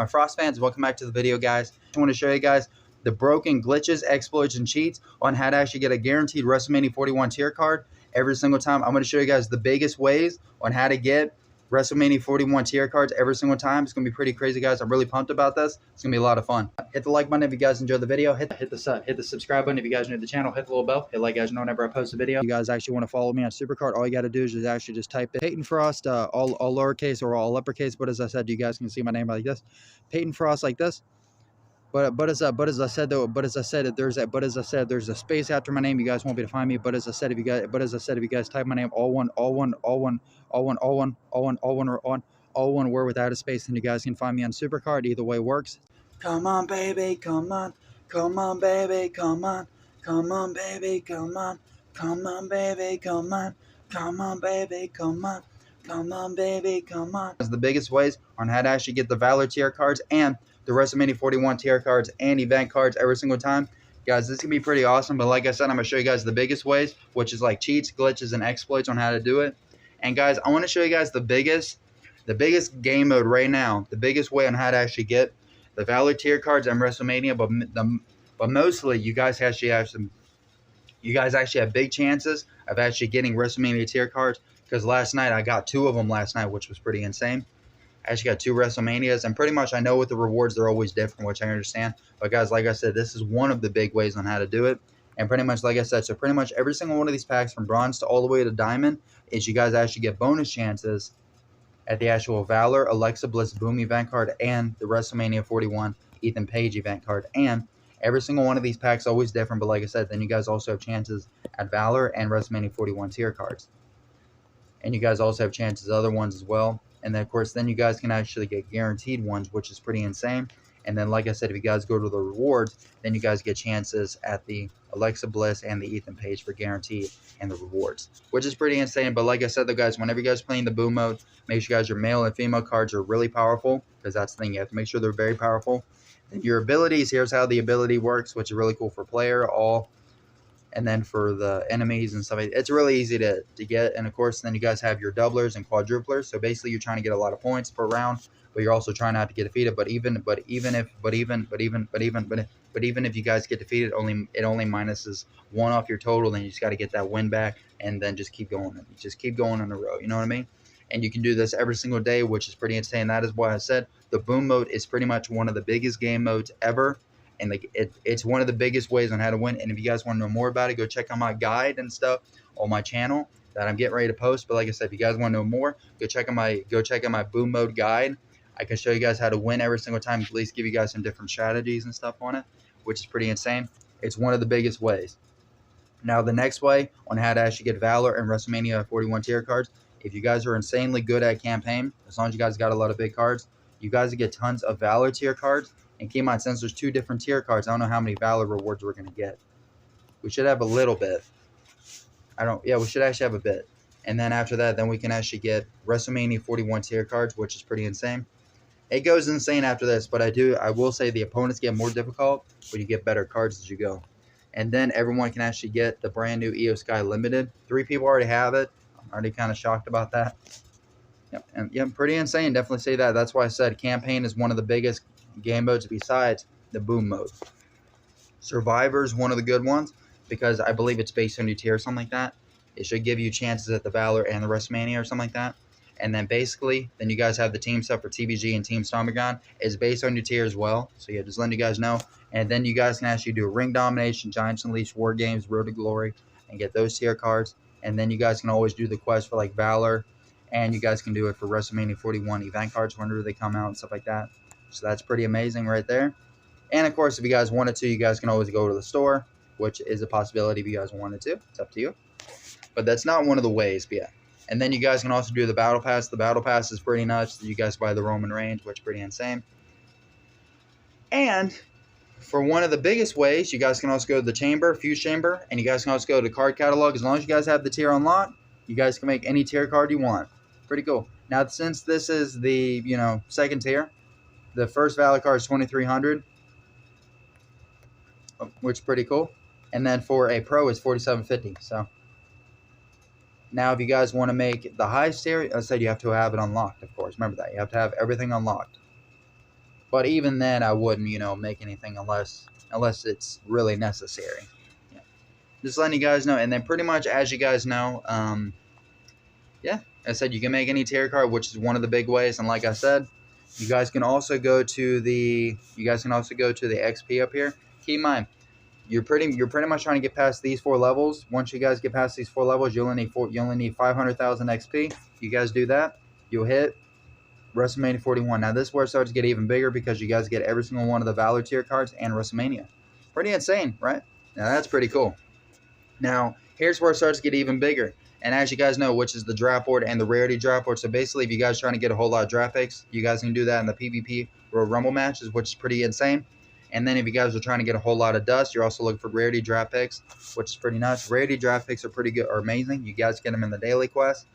My Frost fans, welcome back to the video, guys. I want to show you guys the broken glitches, exploits, and cheats on how to actually get a guaranteed WrestleMania 41 tier card every single time. I'm going to show you guys the biggest ways on how to get WrestleMania 41 tier cards every single time. It's going to be pretty crazy, guys. I'm really pumped about this. It's going to be a lot of fun. Hit the like button if you guys enjoyed the video. Hit the subscribe button if you guys are new to the channel. Hit the little bell. Hit like, guys know whenever I post a video. If you guys actually want to follow me on SuperCard, all you got to do is just type in PaytonFrost, all lowercase or all uppercase. But as I said, you guys can see my name like this, PaytonFrost, like this. But as I said, there's a space after my name. You guys won't be able to find me. But as I said, if you guys type my name all one word without a space, then you guys can find me on SuperCard. Either way works. Come on, baby, come on, baby, come on, baby, come on, baby, come on, baby, come on, baby, come on. That's the biggest ways on how to actually get the Valor tier cards and the WrestleMania 41 tier cards and event cards every single time. Guys, this can be pretty awesome, but like I said, I'm going to show you guys the biggest ways, which is like cheats, glitches, and exploits on how to do it. And guys, I want to show you guys the biggest game mode right now, the biggest way on how to actually get the Valor tier cards and WrestleMania, but mostly you guys actually have big chances of actually getting WrestleMania tier cards, because last night I got 2 of them last night, which was pretty insane. I actually got 2 WrestleManias, and pretty much I know with the rewards, they're always different, which I understand. But guys, like I said, this is one of the big ways on how to do it. And pretty much, like I said, so pretty much every single one of these packs from bronze to all the way to diamond is you guys actually get bonus chances at the actual Valor, Alexa Bliss Boom event card, and the WrestleMania 41 Ethan Page event card. And every single one of these packs is always different, but like I said, then you guys also have chances at Valor and WrestleMania 41 tier cards. And you guys also have chances at other ones as well. And then, of course, then you guys can actually get guaranteed ones, which is pretty insane. And then, like I said, if you guys go to the rewards, then you guys get chances at the Alexa Bliss and the Ethan Page for guaranteed and the rewards, which is pretty insane. But like I said, though, guys, whenever you guys playing the boom mode, make sure you guys, your male and female cards are really powerful, because that's the thing. You have to make sure they're very powerful. Then your abilities, here's how the ability works, which is really cool for player, all. And then for the enemies and stuff, it's really easy to get. And of course, then you guys have your doublers and quadruplers. So basically, you're trying to get a lot of points per round, but you're also trying not to get defeated. But even if you guys get defeated, it only minuses 1 off your total. Then you just got to get that win back, and then just keep going. Just keep going on the road. You know what I mean? And you can do this every single day, which is pretty insane. That is why I said the boom mode is pretty much one of the biggest game modes ever. And like it's one of the biggest ways on how to win. And if you guys want to know more about it, go check out my guide and stuff on my channel that I'm getting ready to post. But like I said, if you guys want to know more, go check out my boom mode guide. I can show you guys how to win every single time, at least give you guys some different strategies and stuff on it, which is pretty insane. It's one of the biggest ways. Now the next way on how to actually get Valor and WrestleMania 41 tier cards, if you guys are insanely good at campaign, as long as you guys got a lot of big cards, you guys get tons of Valor tier cards. And keep in mind, since there's 2 different tier cards, I don't know how many Valor rewards we're going to get. We should have a little bit. Yeah, we should actually have a bit. And then after that, then we can actually get WrestleMania 41 tier cards, which is pretty insane. It goes insane after this, but I will say the opponents get more difficult, but you get better cards as you go. And then everyone can actually get the brand new EO Sky Limited. 3 people already have it. I'm already kind of shocked about that. Yep, and yeah, pretty insane. Definitely say that. That's why I said campaign is one of the biggest game modes besides the boom mode. Survivor is one of the good ones, because I believe it's based on your tier or something like that. It should give you chances at the Valor and the WrestleMania or something like that. And then basically, then you guys have the team stuff for TBG and Team Stormagon is based on your tier as well. So yeah, just letting you guys know. And then you guys can actually do Ring Domination, Giants Unleashed, War Games, Road to Glory, and get those tier cards. And then you guys can always do the quest for like Valor, and you guys can do it for WrestleMania 41 event cards whenever they come out and stuff like that. So that's pretty amazing right there. And of course, if you guys wanted to, you guys can always go to the store, which is a possibility if you guys wanted to. It's up to you. But that's not one of the ways, but yeah. And then you guys can also do the Battle Pass. The Battle Pass is pretty nuts. You guys buy the Roman Reigns, which is pretty insane. And for one of the biggest ways, you guys can also go to the Chamber, Fuse Chamber, and you guys can also go to the card catalog. As long as you guys have the tier unlocked, you guys can make any tier card you want. Pretty cool. Now, since this is the, second tier, the first Valor card is 2,300, which is pretty cool. And then for a Pro, it's 4,750. So now, if you guys want to make the highest tier, I said you have to have it unlocked, of course. Remember that. You have to have everything unlocked. But even then, I wouldn't, make anything unless it's really necessary. Yeah. Just letting you guys know. And then pretty much, as you guys know, yeah, I said you can make any tier card, which is one of the big ways. And like I said, you guys can also go to the XP up here. Keep in mind, you're pretty much trying to get past these 4 levels. Once you guys get past these 4 levels, you only need 500,000 XP. You guys do that, you'll hit WrestleMania 41. Now this is where it starts to get even bigger because you guys get every single one of the Valor tier cards and WrestleMania. Pretty insane, right? Now that's pretty cool. Now here's where it starts to get even bigger. And as you guys know, which is the draft board and the rarity draft board. So basically, if you guys are trying to get a whole lot of draft picks, you guys can do that in the PvP Royal Rumble matches, which is pretty insane. And then if you guys are trying to get a whole lot of dust, you're also looking for rarity draft picks, which is pretty nice. Rarity draft picks are pretty good, or amazing. You guys get them in the daily quest,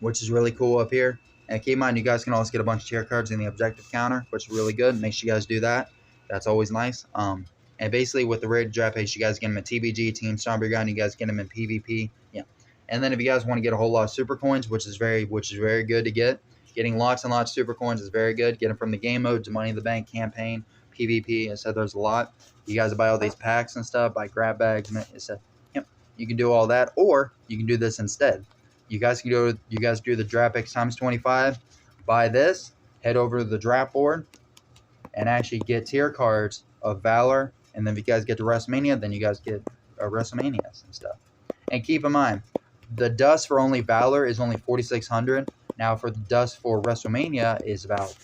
which is really cool up here. And keep in mind, you guys can also get a bunch of tier cards in the objective counter, which is really good. Make sure you guys do that. That's always nice. And basically with the rarity draft picks, you guys get them in TBG, Team Stomper Gun. You guys get them in PvP. Yeah. And then if you guys want to get a whole lot of super coins, which is very good to get. Getting lots and lots of super coins is very good. Get them from the game mode to Money in the Bank campaign, PvP. I said there's a lot. You guys buy all these packs and stuff, buy grab bags. It said, yep, you can do all that, or you can do this instead. You guys can do the draft picks times 25. Buy this, head over to the draft board, and actually get tier cards of Valor. And then if you guys get to WrestleMania, then you guys get WrestleManias and stuff. And keep in mind, the dust for only Valor is only 4,600. Now for the dust for WrestleMania is about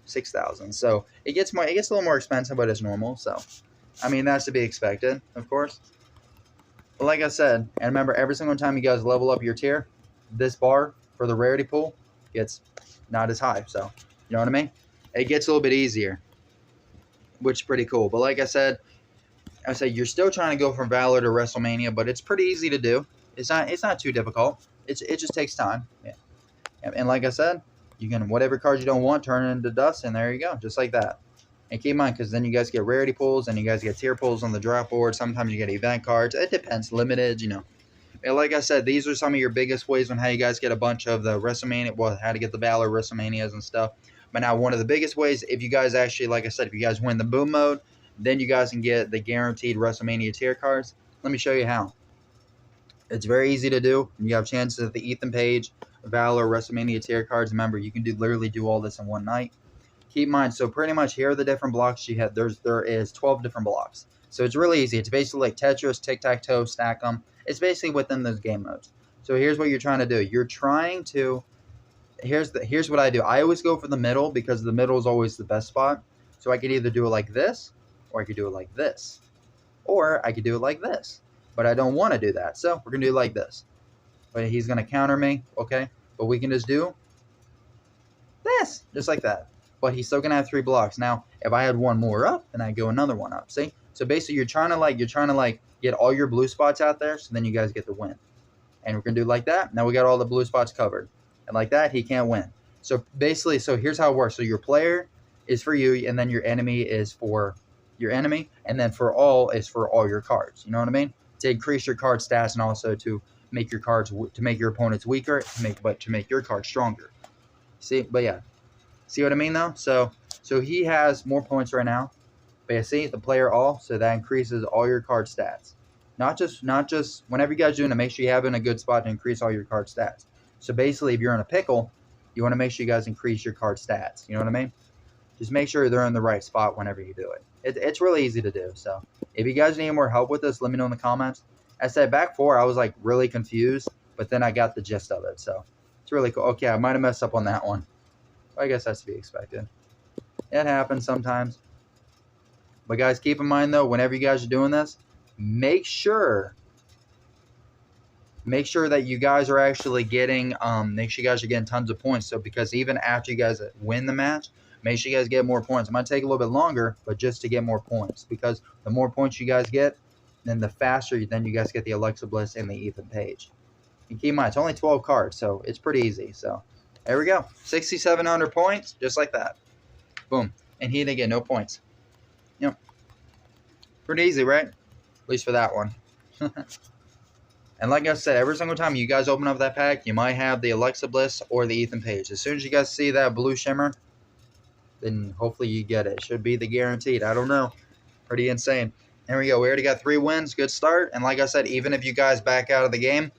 6,000. So it gets a little more expensive, but it's normal. So I mean that's to be expected, of course. But like I said, and remember, every single time you guys level up your tier, this bar for the rarity pool gets not as high. So you know what I mean? It gets a little bit easier, which is pretty cool. But like I said, you're still trying to go from Valor to WrestleMania, but it's pretty easy to do. It's not too difficult. It just takes time. Yeah. And like I said, you can whatever cards you don't want, turn it into dust, and there you go, just like that. And keep in mind, because then you guys get rarity pulls, and you guys get tier pulls on the draft board. Sometimes you get event cards. It depends, limited, And like I said, these are some of your biggest ways on how you guys get a bunch of the WrestleMania, well, how to get the Valor WrestleManias and stuff. But now one of the biggest ways, if you guys actually, like I said, if you guys win the boom mode, then you guys can get the guaranteed WrestleMania tier cards. Let me show you how. It's very easy to do. You have chances at the Ethan Page, Valor, WrestleMania tier cards. Remember, you can literally do all this in one night. Keep in mind, so pretty much here are the different blocks you have. There is 12 different blocks. So it's really easy. It's basically like Tetris, Tic-Tac-Toe, stack them. It's basically within those game modes. So here's what you're trying to do. You're trying to, here's what I do. I always go for the middle because the middle is always the best spot. So I could either do it like this, or I could do it like this, or I could do it like this. But I don't want to do that. So we're going to do it like this. But he's going to counter me, okay? But we can just do this, just like that. But he's still going to have 3 blocks. Now, if I had one more up, then I'd go another one up, see? So basically, you're trying to get all your blue spots out there, so then you guys get the win. And we're going to do it like that. Now we got all the blue spots covered. And like that, he can't win. So basically, here's how it works. So your player is for you, and then your enemy is for your enemy, and then for all is for all your cards. You know what I mean? To increase your card stats and also to make your cards, to make your opponents weaker, to make your cards stronger. See, but yeah, see what I mean though? So he has more points right now. But you see, the player all, so that increases all your card stats. Not just whenever you guys doing it, make sure you have in a good spot to increase all your card stats. So basically, if you're in a pickle, you want to make sure you guys increase your card stats. You know what I mean? Just make sure they're in the right spot whenever you do it. It's really easy to do. So if you guys need more help with this, let me know in the comments. I said back 4, I was like really confused, but then I got the gist of it. So it's really cool. Okay, I might have messed up on that one. I guess that's to be expected. It happens sometimes. But guys, keep in mind though, whenever you guys are doing this, make sure that you guys are actually getting, make sure you guys are getting tons of points. So because even after you guys win the match, make sure you guys get more points. It might take a little bit longer, but just to get more points. Because the more points you guys get, then the faster then you guys get the Alexa Bliss and the Ethan Page. And keep in mind, it's only 12 cards, so it's pretty easy. So there we go. 6,700 points, just like that. Boom. And he didn't get no points. Yep. Pretty easy, right? At least for that one. And like I said, every single time you guys open up that pack, you might have the Alexa Bliss or the Ethan Page. As soon as you guys see that blue shimmer, then hopefully you get it. Should be the guaranteed. I don't know. Pretty insane. There we go. We already got 3 wins. Good start. And like I said, even if you guys back out of the game,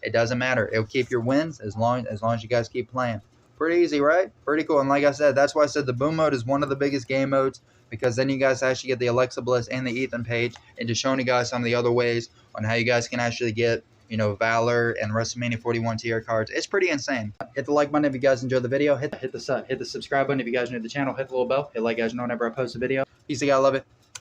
it doesn't matter. It'll keep your wins as long as you guys keep playing. Pretty easy, right? Pretty cool. And like I said, that's why I said the boom mode is one of the biggest game modes, because then you guys actually get the Alexa Bliss and the Ethan Page, and just showing you guys some of the other ways on how you guys can actually get, you know, Valor and WrestleMania 41 tier cards. It's pretty insane. Hit the like button if you guys enjoyed the video. Hit the subscribe button if you guys are new to the channel. Hit the little bell. Hit like guys know whenever I post a video. Peace, I love it.